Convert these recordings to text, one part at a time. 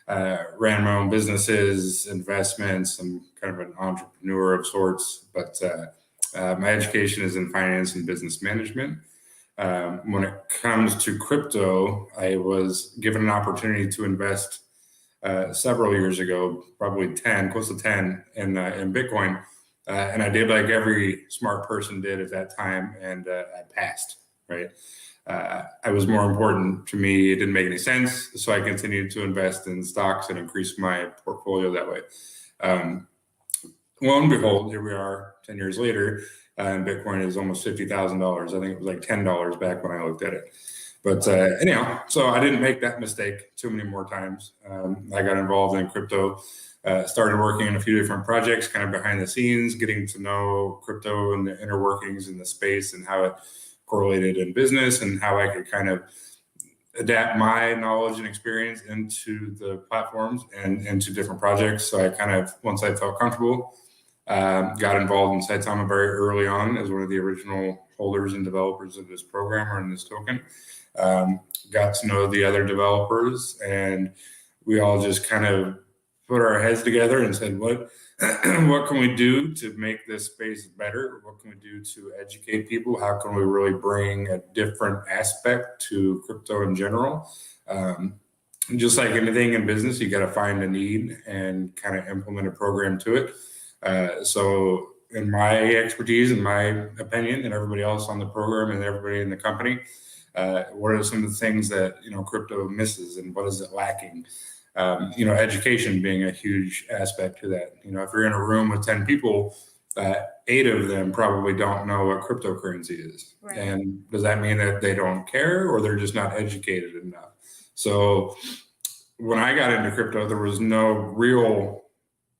ran my own businesses, investments. I'm kind of an entrepreneur of sorts, but my education is in finance and business management. When it comes to crypto, I was given an opportunity to invest several years ago, probably 10, close to 10 in Bitcoin. And I did like every smart person did at that time, and I passed, right? It was more important to me. It didn't make any sense. So I continued to invest in stocks and increase my portfolio that way. Lo and behold, here we are 10 years later, and Bitcoin is almost $50,000. I think it was like $10 back when I looked at it. But anyhow, so I didn't make that mistake too many more times. I got involved in crypto, started working in a few different projects, kind of behind the scenes, getting to know crypto and the inner workings in the space and how it correlated in business and how I could kind of adapt my knowledge and experience into the platforms and into different projects. So I kind of, once I felt comfortable, got involved in Saitama very early on as one of the original holders and developers of this program or in this token. Got to know the other developers, and we all just kind of put our heads together and said, what can we do to make this space better? What can we do to educate people? How can we really bring a different aspect to crypto in general? Just like anything in business, you got to find a need and kind of implement a program to it. So in my expertise, in my opinion, and everybody else on the program and everybody in the company, what are some of the things that, crypto misses and what is it lacking? Education being a huge aspect to that. If you're in a room with 10 people, 8 of them probably don't know what cryptocurrency is. Right. And does that mean that they don't care or they're just not educated enough? So when I got into crypto, there was no real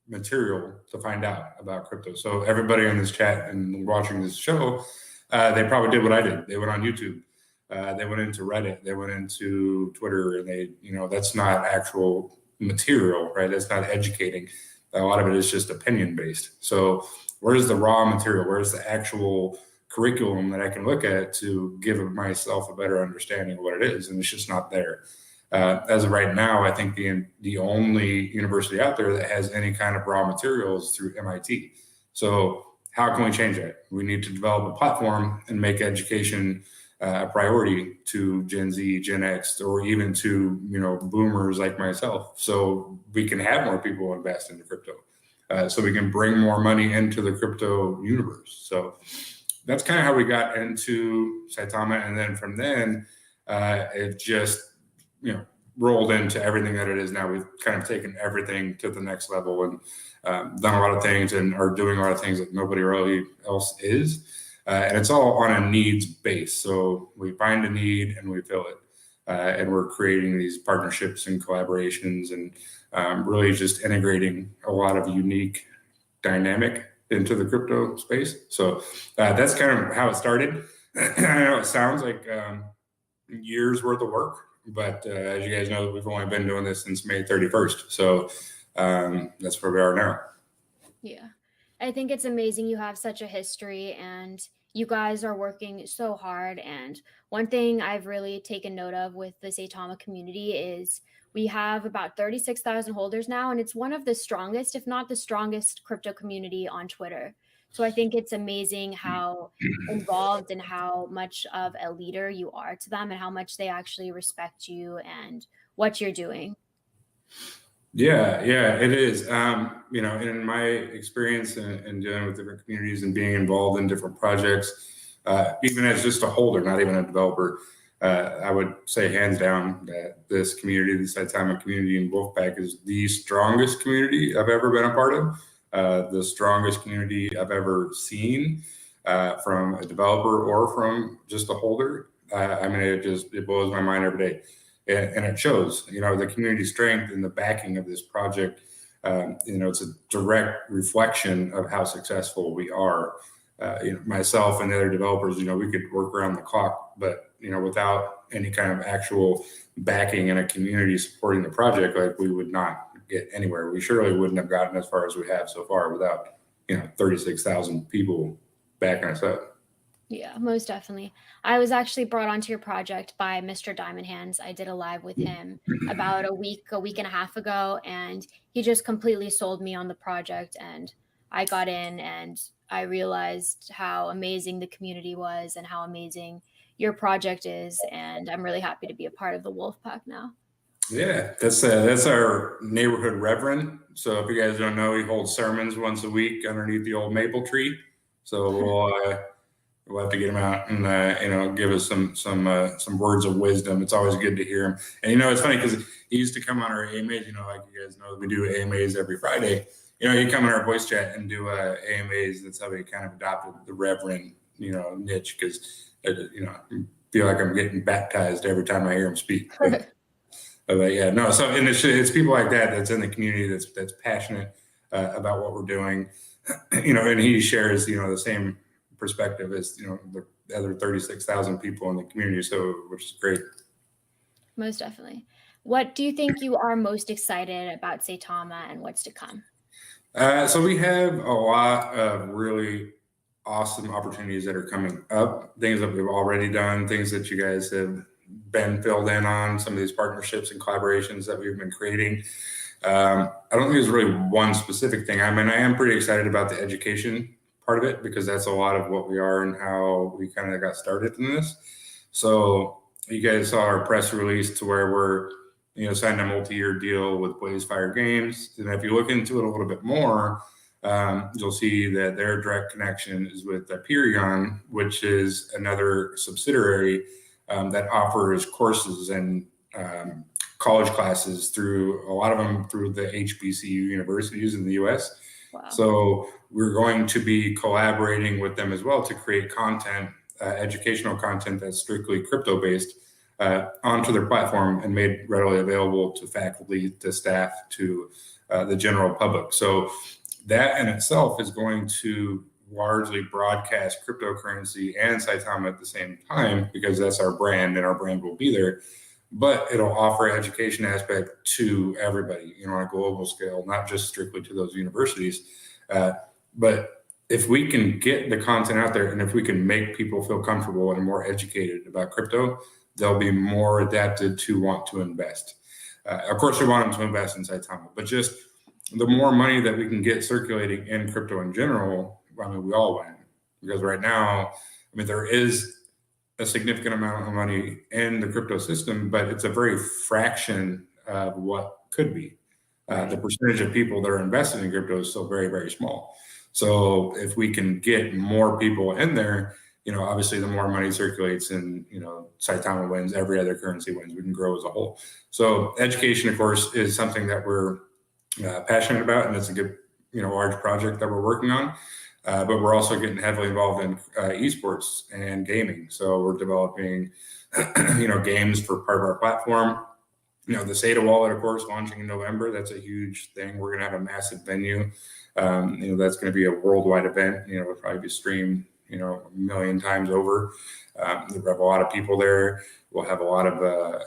material to find out about crypto. So everybody in this chat and watching this show, they probably did what I did. They went on YouTube. They went into Reddit, they went into Twitter, and that's not actual material, right? That's not educating. A lot of it is just opinion based. So where's the raw material? Where's the actual curriculum that I can look at to give myself a better understanding of what it is? And it's just not there. As of right now, I think the only university out there that has any kind of raw materials through MIT. So how can we change that? We need to develop a platform and make education a priority to Gen Z, Gen X, or even to boomers like myself, so we can have more people invest into crypto, so we can bring more money into the crypto universe. So that's kind of how we got into Saitama, and then from then it just rolled into everything that it is now. We've kind of taken everything to the next level and done a lot of things and are doing a lot of things that nobody really else is. And it's all on a needs base. So we find a need and we fill it. And we're creating these partnerships and collaborations and really just integrating a lot of unique dynamic into the crypto space. So that's kind of how it started. I know it sounds like years worth of work, but as you guys know, we've only been doing this since May 31st. So that's where we are now. Yeah. I think it's amazing you have such a history and you guys are working so hard. And one thing I've really taken note of with the Saitama community is we have about 36,000 holders now, and it's one of the strongest, if not the strongest, crypto community on Twitter. So I think it's amazing how involved and how much of a leader you are to them and how much they actually respect you and what you're doing. Yeah, it is. In my experience in dealing with different communities and being involved in different projects, even as just a holder, not even a developer, I would say hands down that this community, the Saitama community in Wolfpack, is the strongest community I've ever been a part of, the strongest community I've ever seen from a developer or from just a holder. It blows my mind every day. And it shows, the community strength and the backing of this project. It's a direct reflection of how successful we are. Myself and the other developers, we could work around the clock, but without any kind of actual backing and a community supporting the project, like we would not get anywhere. We surely wouldn't have gotten as far as we have so far without 36,000 people backing us up. Yeah, most definitely. I was actually brought onto your project by Mr. Diamond Hands. I did a live with him about a week and a half ago, and he just completely sold me on the project. And I got in and I realized how amazing the community was and how amazing your project is. And I'm really happy to be a part of the Wolf Pack now. Yeah, that's our neighborhood reverend. So if you guys don't know, he holds sermons once a week underneath the old maple tree. So we'll have to get him out and give us some words of wisdom. It's always good to hear him. And it's funny because he used to come on our AMAs. Like you guys know, we do AMAs every Friday. He'd come in our voice chat and do AMAs. That's how we kind of adopted the reverend niche, because feel like I'm getting baptized every time I hear him speak. But yeah, no. So, and it's people like that that's in the community that's passionate about what we're doing. And he shares the same perspective as the other 36,000 people in the community. So, which is great. Most definitely. What do you think you are most excited about Saitama and what's to come? So we have a lot of really awesome opportunities that are coming up, things that we've already done, things that you guys have been filled in on, some of these partnerships and collaborations that we've been creating. I don't think there's really one specific thing. I mean, I am pretty excited about the education part of it, because that's a lot of what we are and how we kind of got started in this. So you guys saw our press release to where we're signed a multi-year deal with Blaze Fire Games. And if you look into it a little bit more, you'll see that their direct connection is with Perion, which is another subsidiary that offers courses and college classes through, a lot of them through the HBCU universities in the US. Wow. So we're going to be collaborating with them as well to create content, educational content that's strictly crypto based, onto their platform and made readily available to faculty, to staff, to the general public. So that in itself is going to largely broadcast cryptocurrency and Saitama at the same time, because that's our brand and our brand will be there. But it'll offer education aspect to everybody, on a global scale, not just strictly to those universities. But if we can get the content out there, and if we can make people feel comfortable and more educated about crypto, they'll be more adapted to want to invest. Of course, we want them to invest in Saitama, but just the more money that we can get circulating in crypto in general, I mean, we all win. Because right now, I mean, there is a significant amount of money in the crypto system, but it's a very fraction of what could be. The percentage of people that are invested in crypto is still very, very small. So if we can get more people in there, obviously the more money circulates and, Saitama wins, every other currency wins, we can grow as a whole. So education, of course, is something that we're passionate about, and it's a good, large project that we're working on. But we're also getting heavily involved in esports and gaming. So we're developing, games for part of our platform. The SATA wallet, of course, launching in November. That's a huge thing. We're going to have a massive venue. That's going to be a worldwide event. It'll probably be streamed, a million times over. We'll have a lot of people there. We'll have a lot of,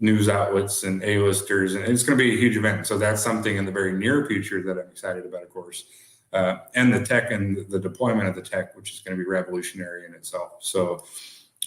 news outlets and A-listers, and it's going to be a huge event. So that's something in the very near future that I'm excited about, of course. And the tech and the deployment of the tech, which is going to be revolutionary in itself. So,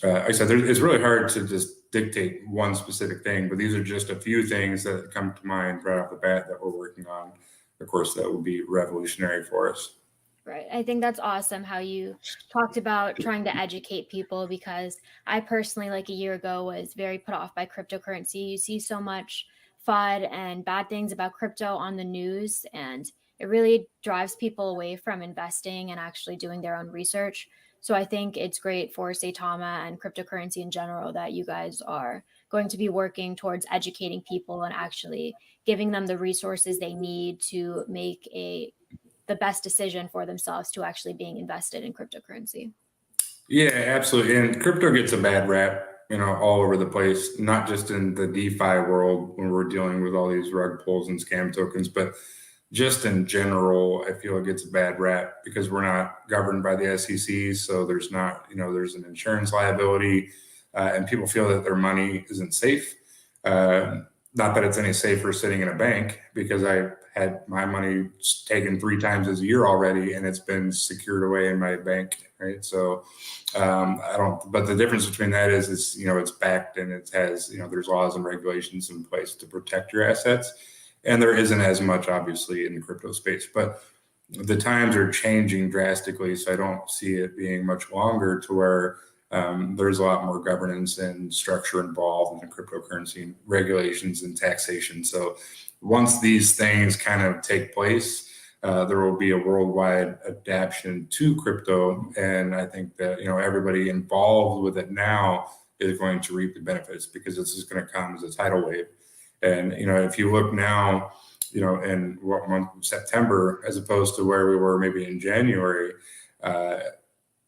like I said, it's really hard to just dictate one specific thing, but these are just a few things that come to mind right off the bat that we're working on. Of course, that will be revolutionary for us. Right. I think that's awesome how you talked about trying to educate people, because I personally, like a year ago, was very put off by cryptocurrency. You see so much FUD and bad things about crypto on the news, and it really drives people away from investing and actually doing their own research. So I think it's great for Saitama and cryptocurrency in general that you guys are going to be working towards educating people and actually giving them the resources they need to make the best decision for themselves to actually being invested in cryptocurrency. Yeah, absolutely. And crypto gets a bad rap, all over the place, not just in the DeFi world when we're dealing with all these rug pulls and scam tokens, but just in general, I feel it gets a bad rap because we're not governed by the SEC. So there's not, there's an insurance liability, and people feel that their money isn't safe. not that it's any safer sitting in a bank, because I had my money taken 3 times as a year already, and it's been secured away in my bank, right? So I don't. But the difference between that is, it's backed, and it has, there's laws and regulations in place to protect your assets, and there isn't as much obviously in the crypto space, but the times are changing drastically, so I don't see it being much longer to where there's a lot more governance and structure involved in the cryptocurrency regulations and taxation. So once these things kind of take place, there will be a worldwide adaptation to crypto. And I think that, everybody involved with it now is going to reap the benefits, because it's just going to come as a tidal wave. And, if you look now, in what month, September, as opposed to where we were maybe in January,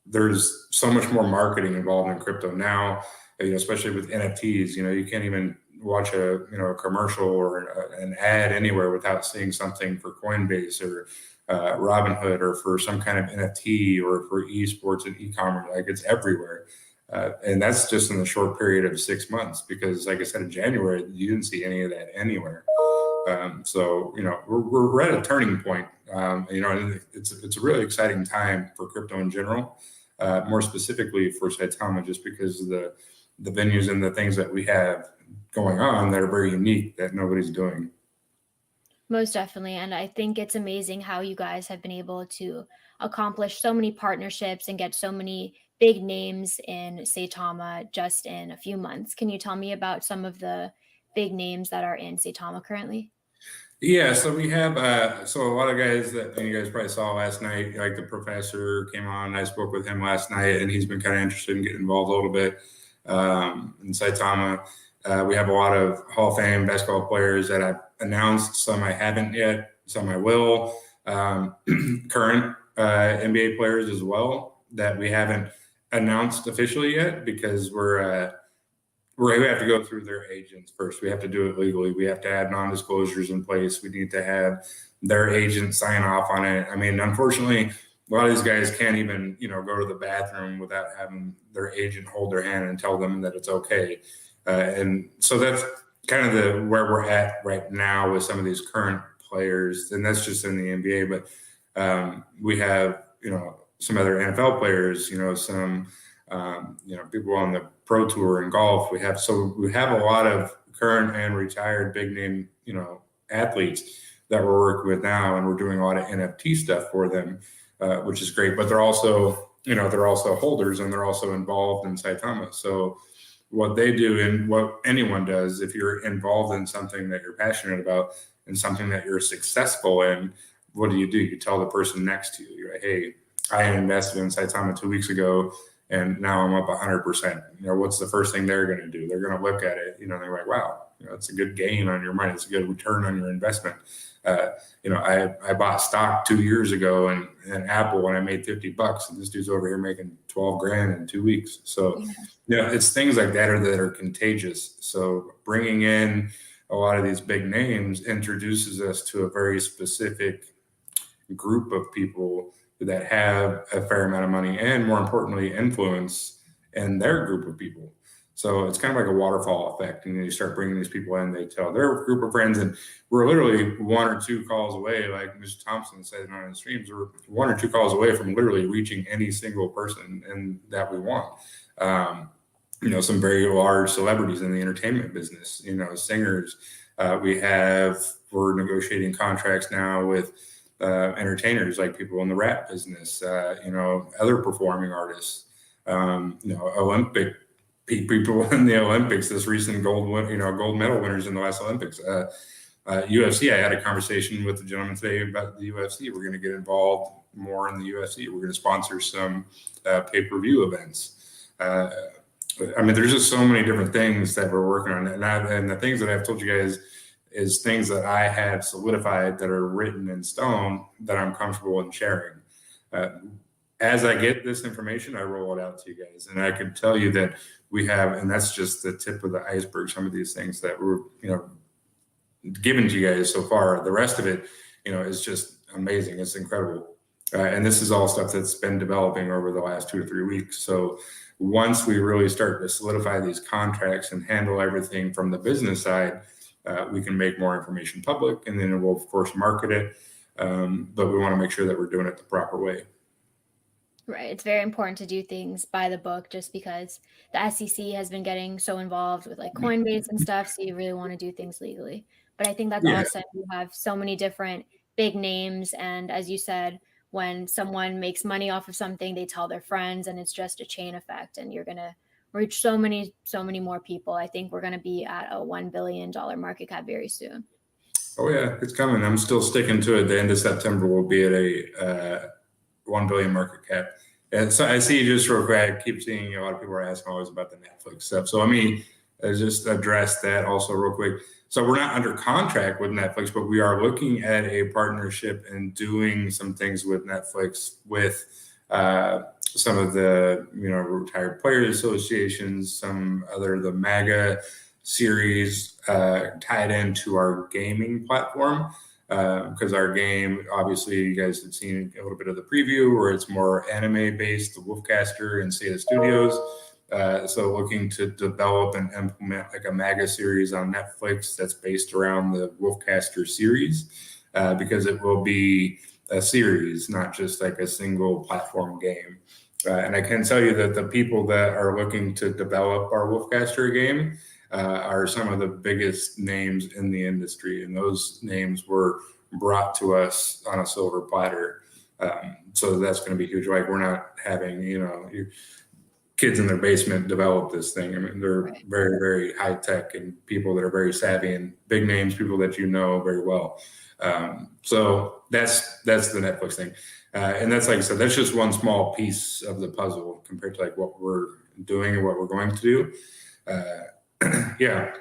there's so much more marketing involved in crypto now, especially with NFTs. You can't even watch a commercial or an ad anywhere without seeing something for Coinbase or Robinhood, or for some kind of NFT, or for esports and e-commerce. Like, it's everywhere. And that's just in the short period of 6 months, because like I said, in January, you didn't see any of that anywhere. So, we're at a turning point, and it's a really exciting time for crypto in general, more specifically for Saitama, just because of the venues and the things that we have going on that are very unique that nobody's doing. Most definitely. And I think it's amazing how you guys have been able to accomplish so many partnerships and get so many big names in Saitama just in a few months. Can you tell me about some of the big names that are in Saitama currently? Yeah, so we have so a lot of guys that you guys probably saw last night, like the professor came on. I spoke with him last night, and he's been kind of interested in getting involved a little bit in Saitama. We have a lot of Hall of Fame basketball players that I've announced. Some I haven't yet, some I will. Current NBA players as well that we haven't announced officially yet, because we have to go through their agents first. We have to do it legally. We have to have non-disclosures in place. We need to have their agent sign off on it. I mean, unfortunately, a lot of these guys can't even, go to the bathroom without having their agent hold their hand and tell them that it's okay. And so that's kind of where we're at right now with some of these current players, and that's just in the NBA. But we have, some other NFL players, some people on the pro tour and golf. We have a lot of current and retired big name, athletes that we're working with now, and we're doing a lot of NFT stuff for them, which is great. But they're also holders, and they're also involved in Saitama. So what they do, and what anyone does, if you're involved in something that you're passionate about and something that you're successful in, what do? You tell the person next to you, you're like, hey, I invested in Saitama 2 weeks ago, and now I'm up 100%. What's the first thing they're going to do? They're going to look at it. They're like, wow, it's a good gain on your money. It's a good return on your investment. I bought stock 2 years ago in Apple when I made $50, and this dude's over here making 12 grand in 2 weeks. So, it's things like that are contagious. So bringing in a lot of these big names introduces us to a very specific group of people that have a fair amount of money, and more importantly, influence in their group of people. So it's kind of like a waterfall effect. And you start bringing these people in, they tell their group of friends, and we're literally 1 or 2 calls away, like Mr. Thompson said on his streams, we're 1 or 2 calls away from literally reaching any single person and that we want. Some very large celebrities in the entertainment business, singers. We're negotiating contracts now with entertainers, like people in the rap business, other performing artists, Olympic people in the Olympics, this recent gold medal winners in the last Olympics. UFC, I had a conversation with the gentleman today about the UFC. We're going to get involved more in the UFC. We're going to sponsor some pay-per-view events. There's just so many different things that we're working on. And the things that I've told you guys is things that I have solidified, that are written in stone, that I'm comfortable in sharing. As I get this information, I roll it out to you guys. And I can tell you that we have, and that's just the tip of the iceberg, some of these things that we're, given to you guys so far. The rest of it, is just amazing. It's incredible. And this is all stuff that's been developing over the last 2 to 3 weeks. So once we really start to solidify these contracts and handle everything from the business side, we can make more information public, and then we'll of course market it. But we want to make sure that we're doing it the proper way. Right. It's very important to do things by the book just because the SEC has been getting so involved with like Coinbase and stuff. So you really want to do things legally. But I think that's Yeah. awesome. You have so many different big names. And as you said, when someone makes money off of something, they tell their friends and it's just a chain effect. And you're going to reach so many more people. I think we're going to be at a $1 billion market cap very soon. Oh yeah, it's coming. I'm still sticking to it. The end of September we'll be at a 1 billion market cap. And so I see, just real quick, I keep seeing a lot of people are asking always about the Netflix stuff. So let me just address that also real quick. So we're not under contract with Netflix, but we are looking at a partnership and doing some things with Netflix with some of the retired players associations, some other the MAGA series tied into our gaming platform. Because our game, obviously, you guys have seen a little bit of the preview where it's more anime based, the Wolfcaster and Sata Studios. So looking to develop and implement like a MAGA series on Netflix that's based around the Wolfcaster series, because it will be a series, not just like a single platform game. And I can tell you that the people that are looking to develop our Wolfcaster game are some of the biggest names in the industry, and those names were brought to us on a silver platter. So that's going to be huge. Like, we're not having kids in their basement develop this thing. I mean, they're very, very high tech and people that are very savvy and big names, people that you know very well. So that's the Netflix thing, and that's, like I said, that's just one small piece of the puzzle compared to like what we're doing and what we're going to do. Yeah.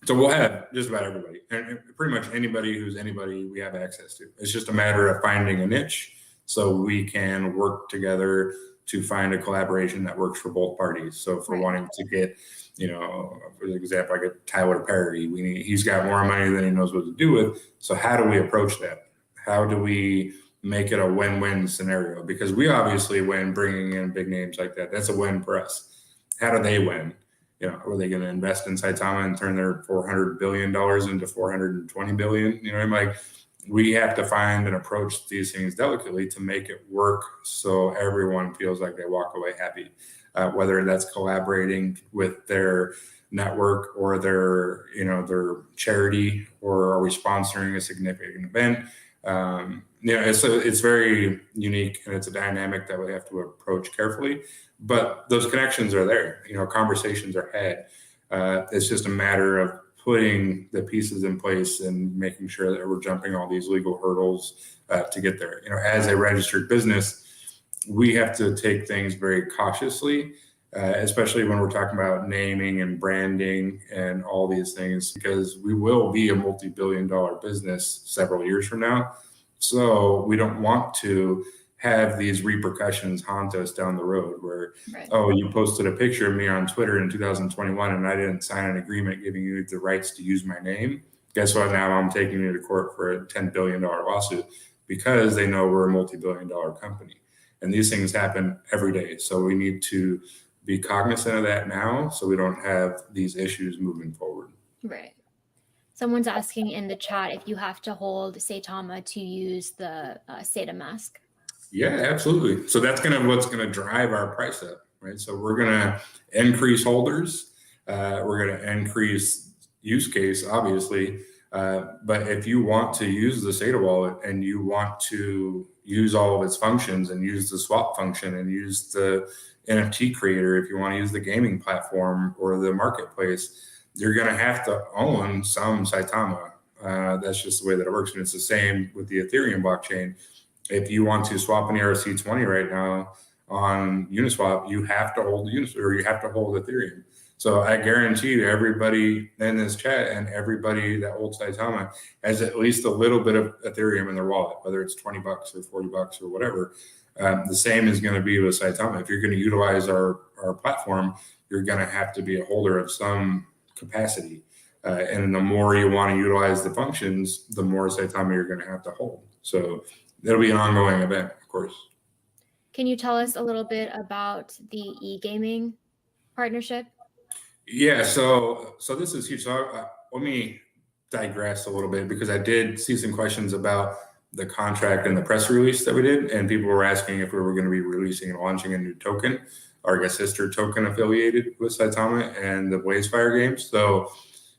So we'll have just about everybody, and pretty much anybody who's anybody we have access to. It's just a matter of finding a niche so we can work together to find a collaboration that works for both parties. So if we're wanting to get, for example, I get Tyler Perry, he's got more money than he knows what to do with. So how do we approach that? How do we make it a win-win scenario? Because we obviously win bringing in big names like that. That's a win for us. How do they win? Are they going to invest in Saitama and turn their $400 billion into $420 billion? Like, we have to find and approach these things delicately to make it work so everyone feels like they walk away happy, whether that's collaborating with their network or their charity, or are we sponsoring a significant event? It's very unique, and it's a dynamic that we have to approach carefully. But those connections are there. Conversations are had. It's just a matter of putting the pieces in place and making sure that we're jumping all these legal hurdles to get there. As a registered business, we have to take things very cautiously, especially when we're talking about naming and branding and all these things, because we will be a multi-billion-dollar business several years from now. So we don't want to have these repercussions haunt us down the road where, oh, you posted a picture of me on Twitter in 2021 and I didn't sign an agreement giving you the rights to use my name. Guess what? Now I'm taking you to court for a $10 billion lawsuit because they know we're a multi-billion-dollar company. And these things happen every day. So we need to be cognizant of that now so we don't have these issues moving forward. Right. Someone's asking in the chat if you have to hold Saitama to use the Saitamask. Yeah, absolutely. So that's what's going to drive our price up, right? So we're going to increase holders. We're going to increase use case, obviously. But if you want to use the Sata wallet and you want to use all of its functions and use the swap function and use the NFT creator, if you want to use the gaming platform or the marketplace, you're going to have to own some Saitama. That's just the way that it works. And it's the same with the Ethereum blockchain. If you want to swap an ERC20 right now on Uniswap, you have to hold Uniswap, or you have to hold Ethereum. So I guarantee you, everybody in this chat and everybody that holds Saitama has at least a little bit of Ethereum in their wallet, whether it's $20 or $40 or whatever. The same is going to be with Saitama. If you're going to utilize our platform, you're going to have to be a holder of some capacity. And the more you want to utilize the functions, the more Saitama you're going to have to hold. So it'll be an ongoing event, of course. Can you tell us a little bit about the e-gaming partnership? Yeah, so this is huge. So let me digress a little bit because I did see some questions about the contract and the press release that we did, and people were asking if we were going to be releasing and launching a new token, or I guess sister token affiliated with Saitama and the Blazefire games. So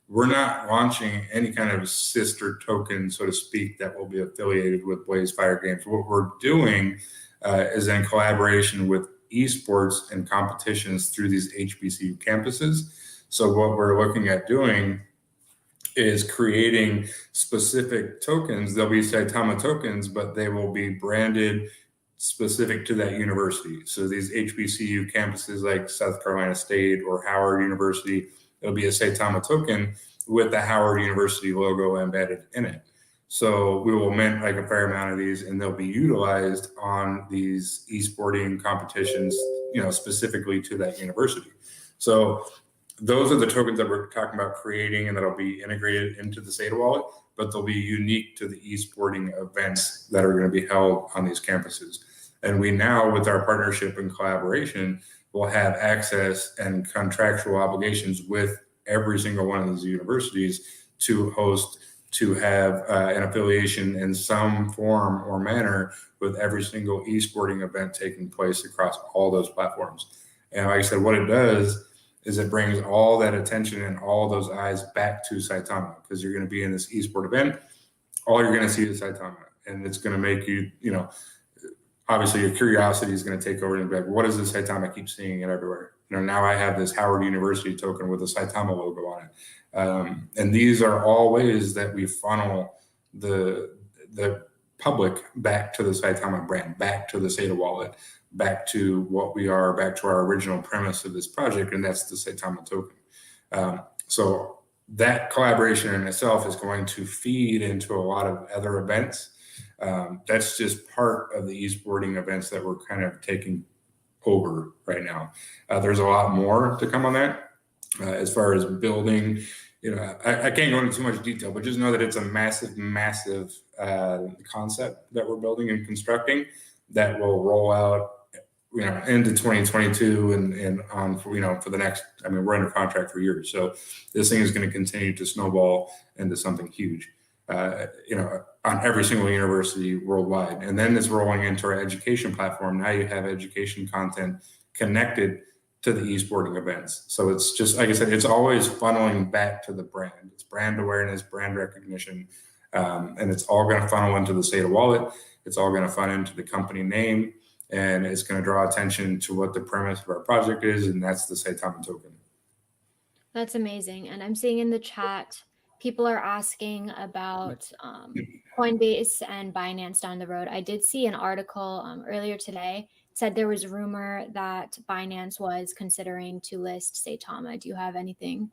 we're not launching any kind of sister token, so to speak, that will be affiliated with Blazefire games. What we're doing is in collaboration with esports and competitions through these HBCU campuses. So what we're looking at doing is creating specific tokens. They'll be Saitama tokens, but they will be branded specific to that university. So these HBCU campuses like South Carolina State or Howard University, it'll be a Saitama token with the Howard University logo embedded in it. So we will mint like a fair amount of these, and they'll be utilized on these esporting competitions, specifically to that university. So those are the tokens that we're talking about creating, and that'll be integrated into the SATA wallet, but they'll be unique to the esporting events that are going to be held on these campuses. And we now, with our partnership and collaboration, will have access and contractual obligations with every single one of these universities to host, to have an affiliation in some form or manner with every single esporting event taking place across all those platforms. And like I said, what it does is it brings all that attention and all those eyes back to Saitama, because you're going to be in this esport event. All you're going to see is Saitama, and it's going to make you, obviously your curiosity is going to take over and be like, what is this Saitama? I keep seeing it everywhere. Now I have this Howard University token with a Saitama logo on it. And these are all ways that we funnel the public back to the Saitama brand, back to the SATA wallet, back to what we are, back to our original premise of this project, and that's the Saitama token. So that collaboration in itself is going to feed into a lot of other events. That's just part of the esporting events that we're kind of taking over right now. There's a lot more to come on that. As far as building, I can't go into too much detail, but just know that it's a massive, massive concept that we're building and constructing that will roll out, into 2022 and on for the next, we're under contract for years. So this thing is going to continue to snowball into something huge, on every single university worldwide. And then it's rolling into our education platform. Now you have education content connected to the esporting events. So it's just, like I said, it's always funneling back to the brand. It's brand awareness, brand recognition, and it's all going to funnel into the SATA wallet. It's all going to funnel into the company name, and it's going to draw attention to what the premise of our project is, and that's the Saitama token. That's amazing. And I'm seeing in the chat, people are asking about Coinbase and Binance down the road. I did see an article earlier today, said there was rumor that Binance was considering to list Saitama. Do you have anything?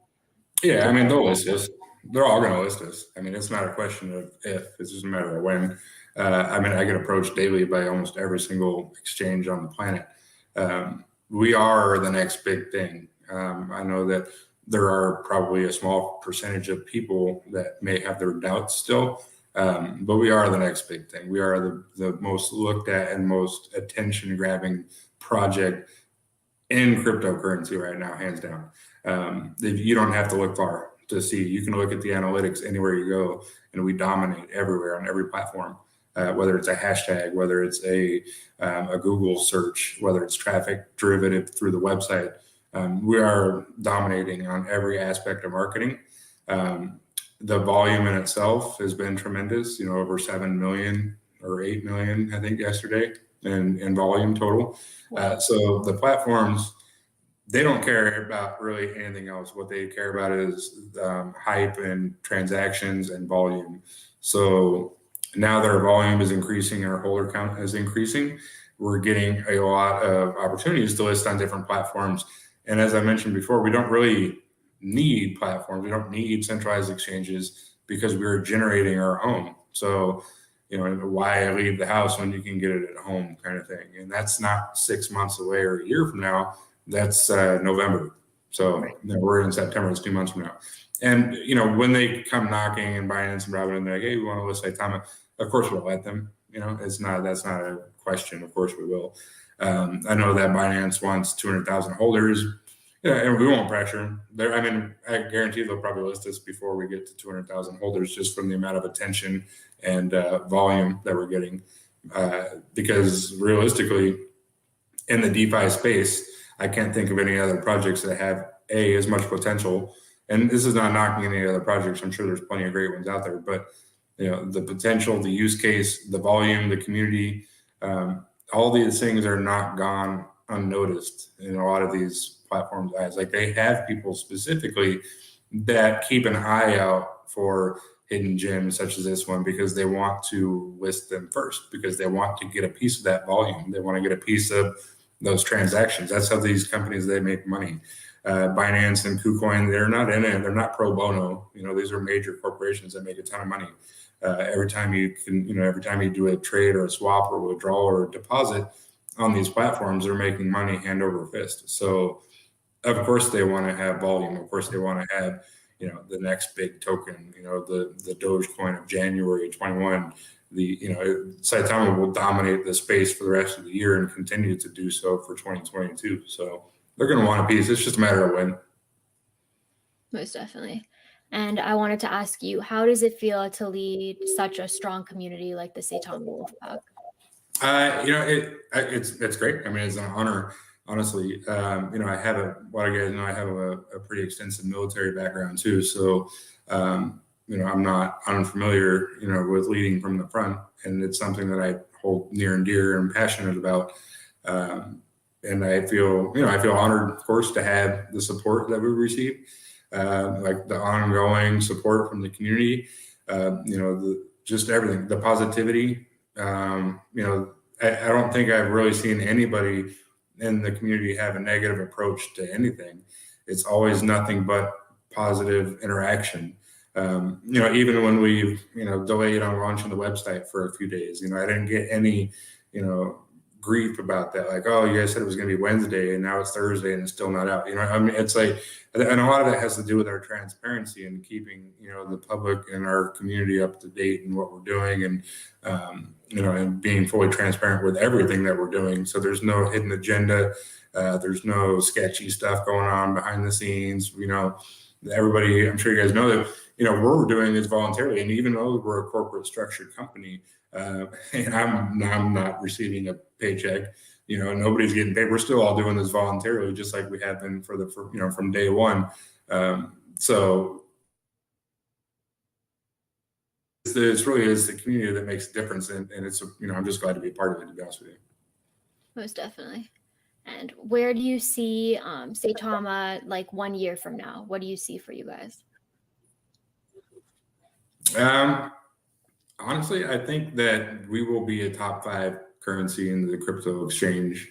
Yeah, they'll list us. They're all going to list us. It's not a question of if, it's just a matter of when. I get approached daily by almost every single exchange on the planet. We are the next big thing. I know that there are probably a small percentage of people that may have their doubts still, but we are the next big thing. We are the most looked at and most attention-grabbing project in cryptocurrency right now, hands down. You don't have to look far to see. You can look at the analytics anywhere you go, and we dominate everywhere on every platform. Whether it's a hashtag, whether it's a Google search, whether it's traffic derivative through the website, we are dominating on every aspect of marketing. The volume in itself has been tremendous, over 7 million or 8 million, I think, yesterday in volume total. So the platforms, they don't care about really anything else. What they care about is hype and transactions and volume. So now that our volume is increasing, our holder count is increasing, we're getting a lot of opportunities to list on different platforms. And as I mentioned before, we don't really need platforms. We don't need centralized exchanges because we're generating our own. So, why leave the house when you can get it at home, kind of thing. And that's not 6 months away or a year from now. That's November. So we're in September. It's 2 months from now. And, when they come knocking and Binance and Robin and they're like, hey, we want to list Saitama, of course we'll let them. That's not a question. Of course we will. I know that Binance wants 200,000 holders. Yeah, and we won't pressure them. I mean, I guarantee they'll probably list us before we get to 200,000 holders, just from the amount of attention and volume that we're getting. Because realistically, in the DeFi space, I can't think of any other projects that have as much potential. And this is not knocking any other projects. I'm sure there's plenty of great ones out there, but the potential, the use case, the volume, the community, all these things are not gone unnoticed in a lot of these platforms. Like, they have people specifically that keep an eye out for hidden gems such as this one, because they want to list them first, because they want to get a piece of that volume. They want to get a piece of those transactions. That's how these companies, they make money. Binance and KuCoin, they're not in it. They're not pro bono. These are major corporations that make a ton of money. Every time you do a trade or a swap or withdrawal or a deposit on these platforms, they're making money hand over fist. So of course they want to have volume. Of course they want to have, the next big token, the Dogecoin of January 21. Saitama will dominate the space for the rest of the year and continue to do so for 2022. So they're going to want a piece. It's just a matter of when. Most definitely. And I wanted to ask you, how does it feel to lead such a strong community like the Saitama Wolfpack? It's great. I mean, it's an honor, honestly. I have a lot of guys know I have a pretty extensive military background too. So, I'm not unfamiliar, with leading from the front, and it's something that I hold near and dear and passionate about. And I feel honored, of course, to have the support that we receive. Like the ongoing support from the community, just everything, the positivity. I don't think I've really seen anybody in the community have a negative approach to anything. It's always nothing but positive interaction. Even when we've, delayed on launching the website for a few days, I didn't get any, grief about that. Like, oh, you guys said it was going to be Wednesday and now it's Thursday and it's still not out. It's like, and a lot of that has to do with our transparency and keeping, the public and our community up to date in what we're doing, and, and being fully transparent with everything that we're doing. So there's no hidden agenda. There's no sketchy stuff going on behind the scenes. Everybody, I'm sure you guys know that, what we're doing is voluntarily. And even though we're a corporate structured company, and I'm not receiving a paycheck, nobody's getting paid. We're still all doing this voluntarily, just like we have been from day one. So it's really is the community that makes a difference, and it's I'm just glad to be a part of it, to be honest with you. Most definitely. And where do you see Saitama like 1 year from now? What do you see for you guys? Honestly, I think that we will be a top 5 currency in the crypto exchange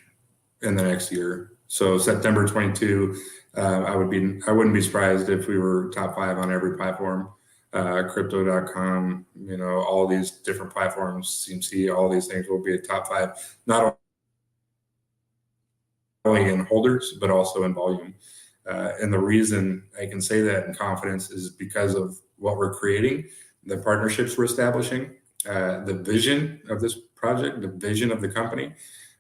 in the next year. So September 22, I wouldn't be surprised if we were top 5 on every platform. Crypto.com, all these different platforms, CMC, all these things will be a top 5, not only in holders, but also in volume. And the reason I can say that in confidence is because of what we're creating, the partnerships we're establishing, the vision of this project, the vision of the company,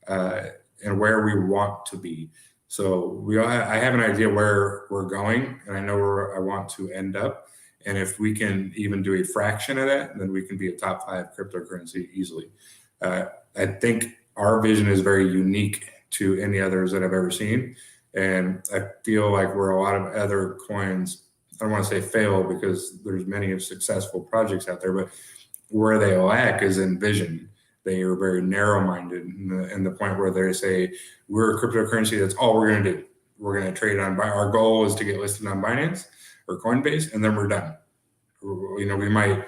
and where we want to be. So I have an idea where we're going, and I know where I want to end up. And if we can even do a fraction of that, then we can be a top 5 cryptocurrency easily. I think our vision is very unique to any others that I've ever seen. And I feel like where a lot of other coins, I don't want to say fail, because there's many successful projects out there, but where they lack is in vision. They are very narrow-minded in the point where they say, we're a cryptocurrency, that's all we're going to do. We're going to trade on, our goal is to get listed on Binance or Coinbase, and then we're done. We might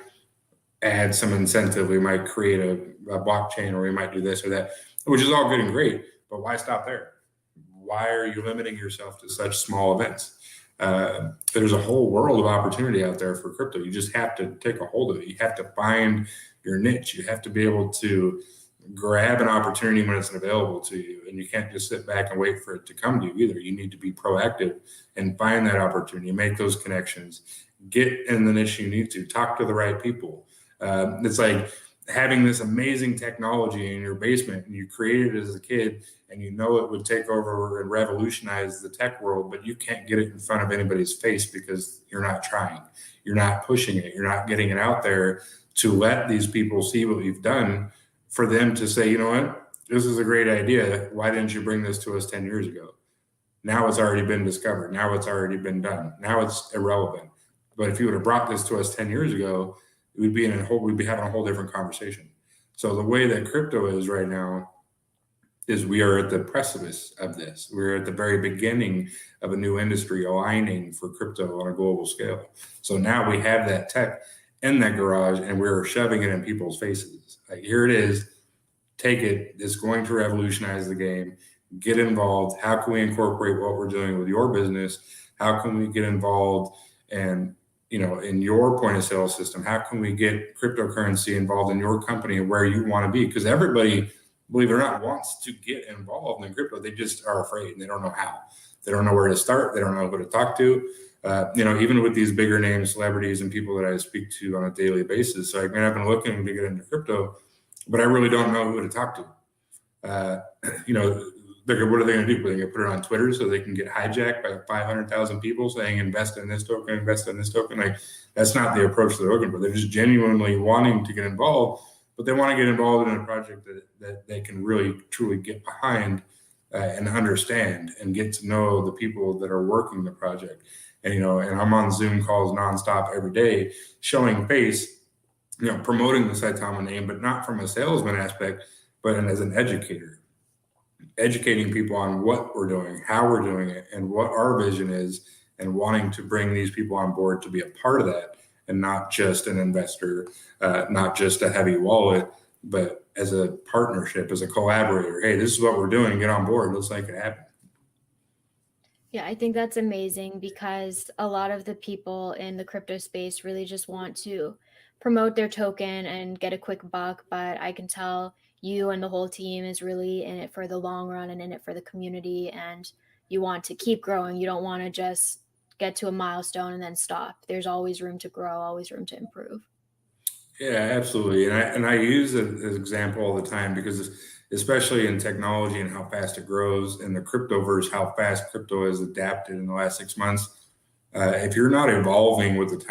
add some incentive. We might create a blockchain, or we might do this or that, which is all good and great, but why stop there? Why are you limiting yourself to such small events? There's a whole world of opportunity out there for crypto. You just have to take a hold of it. You have to find your niche. You have to be able to grab an opportunity when it's available to you. And you can't just sit back and wait for it to come to you either. You need to be proactive and find that opportunity, make those connections, get in the niche you need to, talk to the right people. It's like, having this amazing technology in your basement and you created it as a kid and you know it would take over and revolutionize the tech world, but you can't get it in front of anybody's face because you're not trying, you're not pushing it, you're not getting it out there to let these people see what you've done, for them to say, you know what, this is a great idea. Why didn't you bring this to us 10 years ago? Now it's already been discovered. Now it's already been done. Now it's irrelevant. But if you would have brought this to us 10 years ago, we'd be having a whole different conversation. So the way that crypto is right now is we are at the precipice of this. We're at the very beginning of a new industry aligning for crypto on a global scale. So now we have that tech in that garage and we're shoving it in people's faces. Like, here it is, take it. It's going to revolutionize the game. Get involved. How can we incorporate what we're doing with your business? How can we get involved and, in your point of sale system? How can we get cryptocurrency involved in your company and where you want to be? Because everybody, believe it or not, wants to get involved in crypto. They just are afraid. They don't know how. They don't know where to start. They don't know who to talk to. Even with these bigger name celebrities and people that I speak to on a daily basis. So I've been looking to get into crypto, but I really don't know who to talk to. What are they going to do? Are they going to put it on Twitter so they can get hijacked by 500,000 people saying invest in this token, invest in this token? Like, that's not the approach they're looking for. They're just genuinely wanting to get involved, but they want to get involved in a project that they can really truly get behind and understand and get to know the people that are working the project. And I'm on Zoom calls nonstop every day, showing face, promoting the Saitama name, but not from a salesman aspect, but as an educator. Educating people on what we're doing, how we're doing it, and what our vision is, and wanting to bring these people on board to be a part of that, and not just an investor, not just a heavy wallet, but as a partnership, as a collaborator. Hey, this is what we're doing. Get on board. Let's make it happen. Yeah, I think that's amazing because a lot of the people in the crypto space really just want to promote their token and get a quick buck. But I can tell you and the whole team is really in it for the long run and in it for the community. And you want to keep growing. You don't want to just get to a milestone and then stop. There's always room to grow, always room to improve. Yeah, absolutely. And I use it as an example all the time because especially in technology and how fast it grows, in the cryptoverse, how fast crypto has adapted in the last 6 months. If you're not evolving with the time,